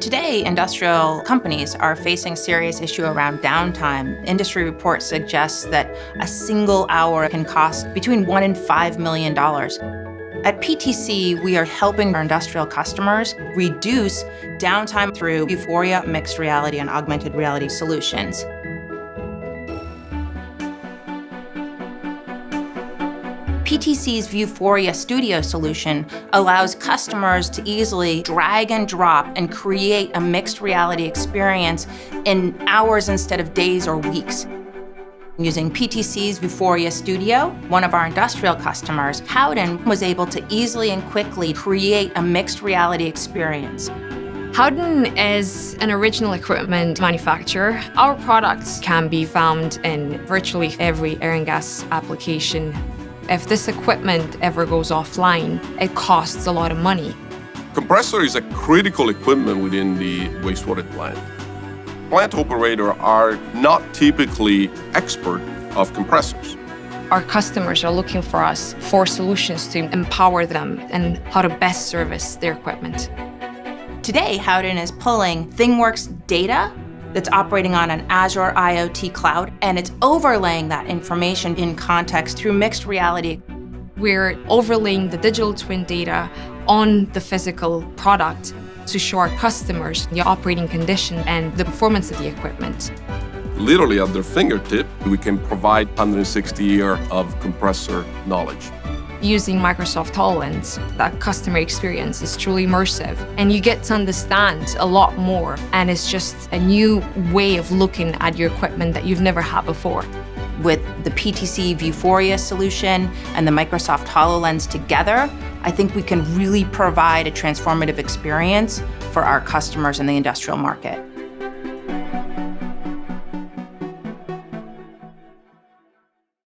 Today, industrial companies are facing serious issue around downtime. Industry reports suggest that a single hour can cost between $1 and $5 million. At PTC, we are helping our industrial customers reduce downtime through Vuforia mixed reality and augmented reality solutions. PTC's Vuforia Studio solution allows customers to easily drag and drop and create a mixed reality experience in hours instead of days or weeks. Using PTC's Vuforia Studio, one of our industrial customers, Howden, was able to easily and quickly create a mixed reality experience. Howden is an original equipment manufacturer. Our products can be found in virtually every air and gas application. If this equipment ever goes offline, it costs a lot of money. Compressor is a critical equipment within the wastewater plant. Plant operators are not typically expert of compressors. Our customers are looking for us for solutions to empower them and how to best service their equipment. Today, Howden is pulling ThingWorx data that's operating on an Azure IoT cloud, and it's overlaying that information in context through mixed reality. We're overlaying the digital twin data on the physical product to show our customers the operating condition and the performance of the equipment. Literally at their fingertip, we can provide 160 years of compressor knowledge. Using Microsoft HoloLens, that customer experience is truly immersive, and you get to understand a lot more, and it's just a new way of looking at your equipment that you've never had before. With the PTC Vuforia solution and the Microsoft HoloLens together, I think we can really provide a transformative experience for our customers in the industrial market.